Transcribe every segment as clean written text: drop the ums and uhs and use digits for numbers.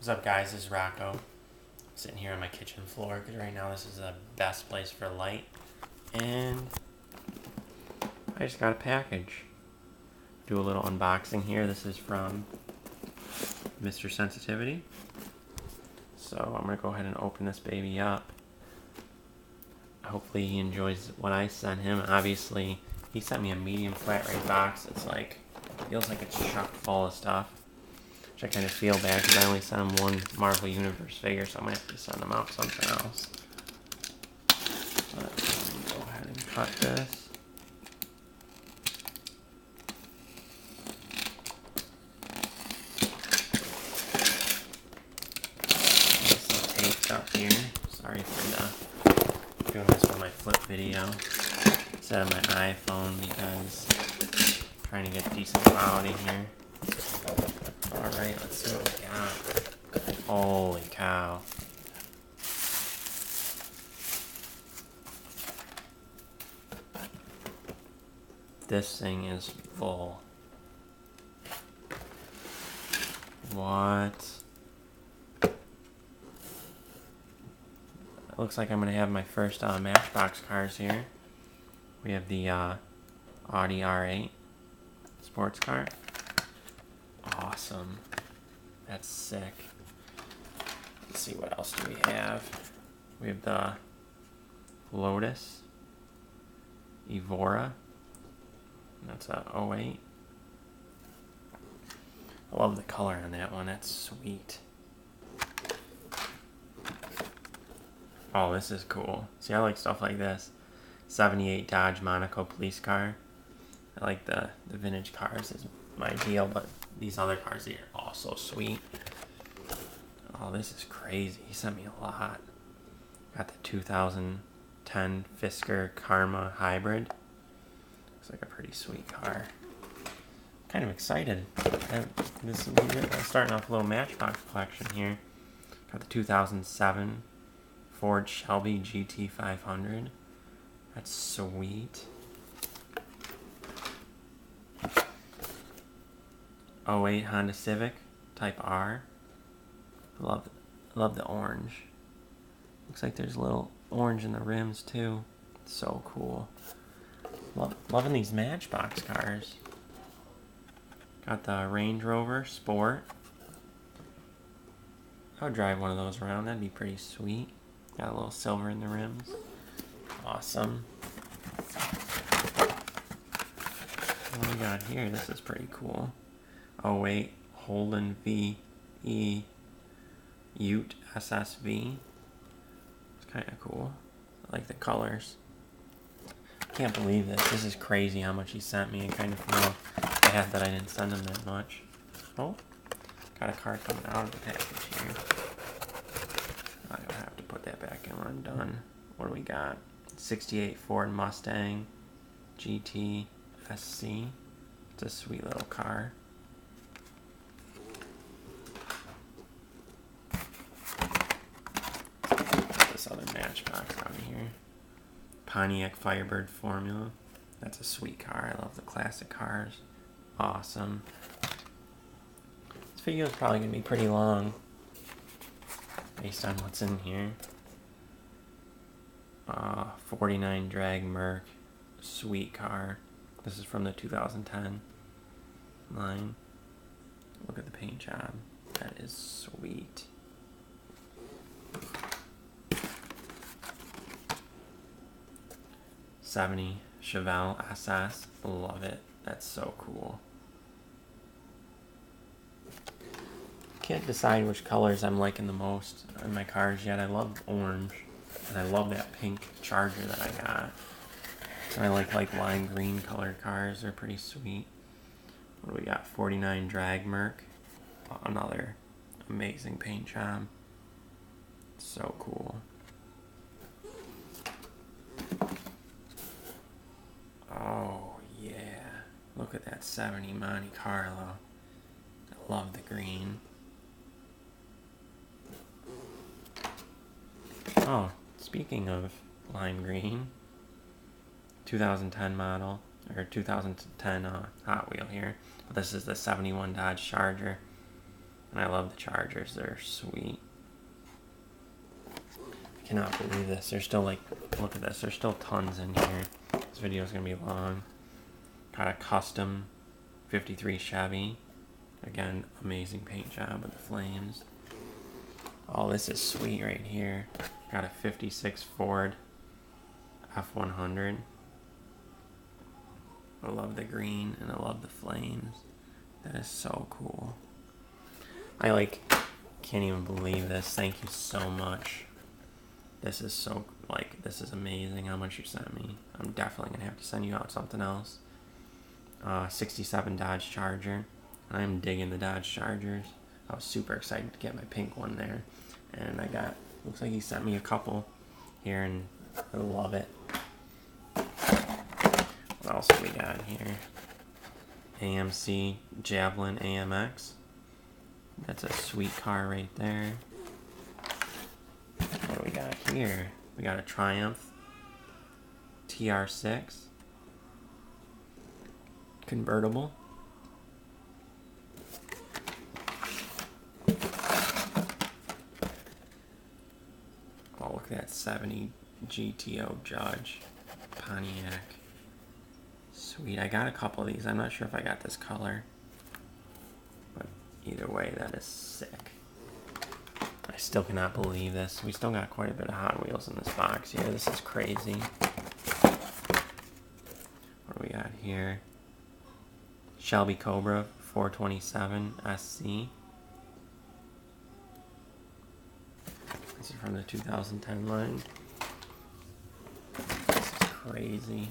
What's up, guys? This is Rocco. I'm sitting here on my kitchen floor because right now this is the best place for light. And I just got a package. Do a little unboxing here. This is from mrSenCTVT. So I'm going to go ahead and open this baby up. Hopefully he enjoys what I sent him. Obviously, he sent me a medium flat rate box. It's like, feels like it's chock full of stuff. Which I kind of feel bad because I only sent him one Marvel Universe figure, so I might have to send him out something else. But let me go ahead and cut this. There's some tapes up here. Sorry for doing this for my flip video instead of my iPhone because I'm trying to get decent quality here. Alright, let's see what we got. Holy cow. This thing is full. What? It looks like I'm going to have my first Matchbox cars here. We have the Audi R8 sports car. Awesome. That's sick. Let's see, what else do we have? We have the Lotus Evora. That's a 08. I love the color on that one. That's sweet. Oh, this is cool. See, I like stuff like this. 78 Dodge Monaco police car. I like the vintage cars is my deal, but these other cars here are also sweet. Oh, this is crazy. He sent me a lot. Got the 2010 Fisker Karma Hybrid. Looks like a pretty sweet car. Kind of excited. I'm starting off a little Matchbox collection here. Got the 2007 Ford Shelby GT500. That's sweet. '08 Honda Civic Type R. Love the orange. Looks like there's a little orange in the rims too. It's so cool. Loving these Matchbox cars. Got the Range Rover Sport. I would drive one of those around. That'd be pretty sweet. Got a little silver in the rims. Awesome. What do we got here? This is pretty cool. '08 Holden VE Ute SSV. It's kind of cool. I like the colors. Can't believe this. This is crazy how much he sent me. I kind of feel bad that I didn't send him that much. Oh, got a card coming out of the package here. I don't have to put that back in when I'm done. What do we got? 68 Ford Mustang GT SC. It's a sweet little car. This other Matchbox out of here. Pontiac Firebird Formula. That's a sweet car. I love the classic cars. Awesome. This video is probably going to be pretty long based on what's in here. 49 Drag Merc. Sweet car. This is from the 2010 line. Look at the paint job. That is sweet. '70 Chevelle SS. Love it. That's so cool. Can't decide which colors I'm liking the most in my cars yet. I love orange. And I love that pink Charger that I got. And I like lime green colored cars. They're pretty sweet. What do we got? 49 Drag Merc. Another amazing paint job. So cool. Oh, yeah. Look at that 70 Monte Carlo. I love the green. Oh, speaking of lime green, 2010 model, or 2010 Hot Wheel here. But this is the 71 Dodge Charger. And I love the Chargers. They're sweet. I cannot believe this. There's still like, look at this. There's still tons in here. This video is going to be long. Got a custom 53 Chevy. Again, amazing paint job with the flames. Oh, this is sweet right here. Got a 56 Ford F100. I love the green and I love the flames. That is so cool. I like, can't even believe this. Thank you so much. This is so, like, this is amazing how much you sent me. I'm definitely gonna have to send you out something else. 67 Dodge Charger. I'm digging the Dodge Chargers. I was super excited to get my pink one there. And I got, looks like he sent me a couple here and I love it. What else do we got here? AMC Javelin AMX. That's a sweet car right there. What do we got here? We got a Triumph TR6 convertible. Oh, look at that 70 GTO Judge Pontiac. Sweet. I got a couple of these. I'm not sure if I got this color, but either way, that is sick. I still cannot believe this. We still got quite a bit of Hot Wheels in this box here. This is crazy. What do we got here? Shelby Cobra 427 SC. This is from the 2010 line. This is crazy.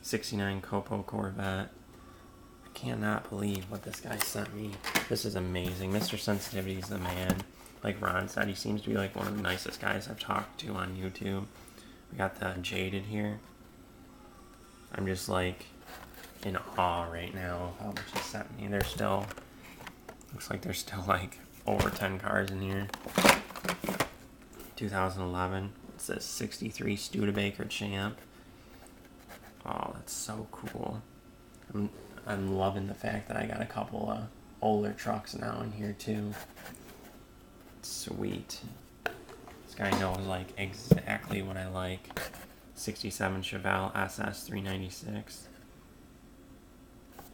69 Copo Corvette. I cannot believe what this guy sent me. This is amazing. mrSenCTVT is the man. Like Ron said, he seems to be like one of the nicest guys I've talked to on YouTube. We got the Jaded here. I'm just like in awe right now of how much he sent me. There's still, looks like there's still like over 10 cars in here. 2011. It says 63 Studebaker Champ. Oh, that's so cool. I'm loving the fact that I got a couple of older trucks now in here too. Sweet. This guy knows like exactly what I like. 67 Chevelle SS 396.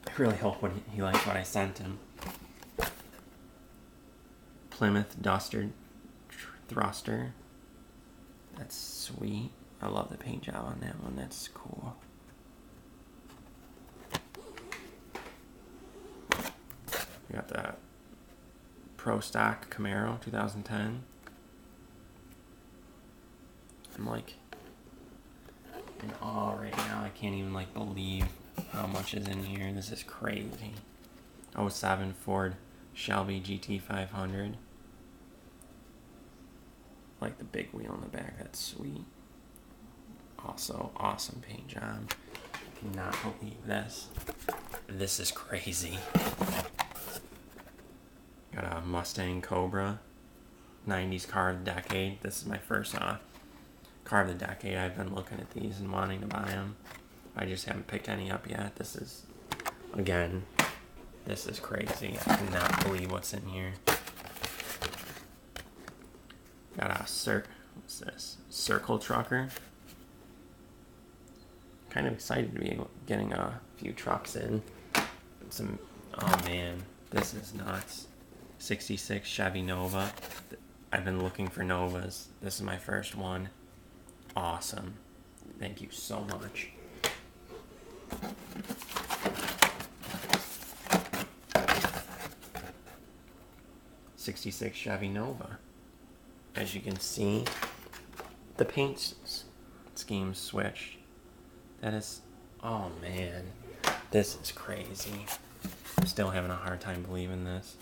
I really hope he likes what I sent him. Plymouth Duster Thruster. That's sweet. I love the paint job on that one. That's cool. We got the Pro Stock Camaro 2010. I'm like in awe right now. I can't even like believe how much is in here. This is crazy. 07 Ford Shelby GT 500. Like the big wheel in the back. That's sweet. Also, awesome paint job. Cannot believe this. This is crazy. Got a Mustang Cobra, 90s car of the decade. This is my first car of the decade. I've been looking at these and wanting to buy them. I just haven't picked any up yet. This is, again, this is crazy. I cannot believe what's in here. Got a what's this? Circle Trucker. Kind of excited to be getting a few trucks in. Some, oh man, this is nuts. 66 Chevy Nova. I've been looking for Novas. This is my first one. Awesome. Thank you so much. '66 Chevy Nova. As you can see, the paint scheme switched. That is, oh man, this is crazy. I'm still having a hard time believing this.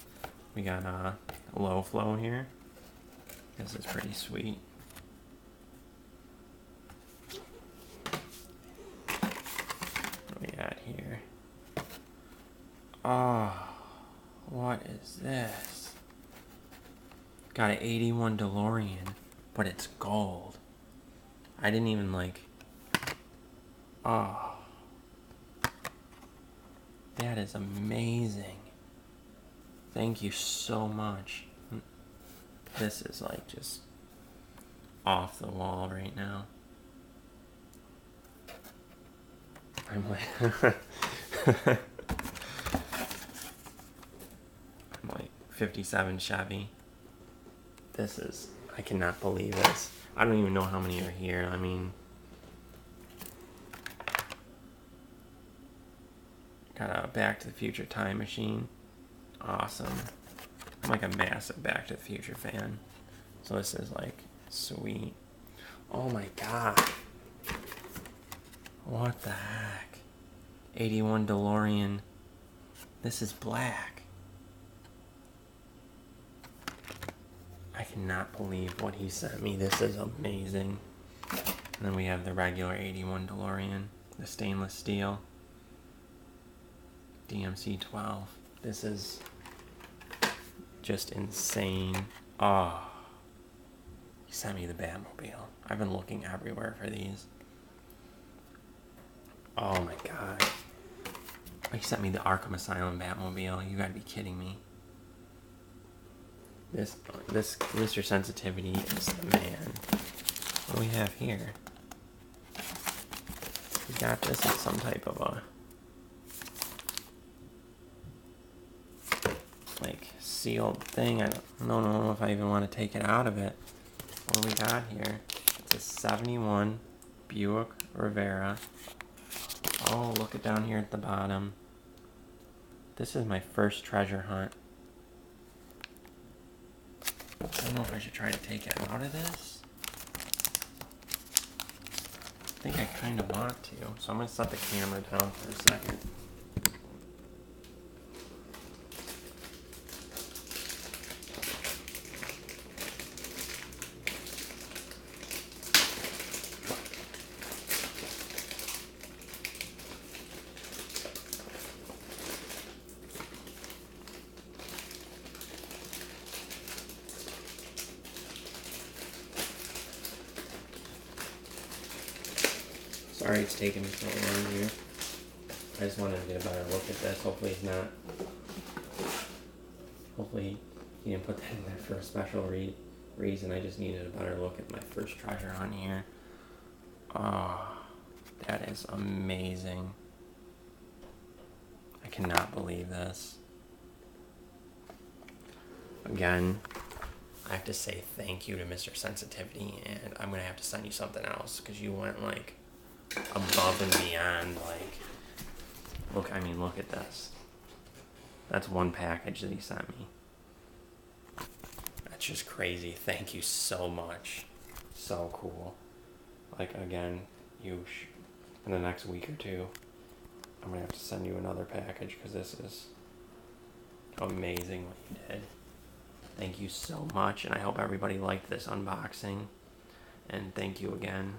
We got a low flow here. This is pretty sweet. What do we got here? Oh, what is this? Got an 81 DeLorean, but it's gold. I didn't even like, oh. That is amazing. Thank you so much. This is like just off the wall right now. I'm like, I'm like 57 Chevy. This is, I cannot believe this. I don't even know how many are here. I mean, got a Back to the Future time machine. Awesome. I'm like a massive Back to the Future fan. So this is like sweet. Oh my god. What the heck? 81 DeLorean. This is black. I cannot believe what he sent me. This is amazing. And then we have the regular 81 DeLorean. The stainless steel. DMC 12. This is just insane. Oh. He sent me the Batmobile. I've been looking everywhere for these. Oh my god. He sent me the Arkham Asylum Batmobile. You gotta be kidding me. This mrSenCTVT is the man. What do we have here? We got this in some type of a like sealed thing. I don't know if I even want to take it out of it. What do we got here? It's a 71 Buick Rivera. Oh, look it down here at the bottom. This is my first treasure hunt. I don't know if I should try to take it out of this. I think I kind of want to. So I'm going to set the camera down for a second. Sorry it's taking me so long here. I just wanted to get a better look at this. Hopefully he didn't put that in there for a special reason. I just needed a better look at my first treasure hunt here. Oh, that is amazing. I cannot believe this. Again, I have to say thank you to mrSenCTVT, and I'm going to have to send you something else because you went like above and beyond. Like, look at this. That's one package that he sent me. That's just crazy. Thank you so much. So cool. Like, again, in the next week or two, I'm gonna have to send you another package because this is amazing what you did. Thank you so much, and I hope everybody liked this unboxing, and thank you again.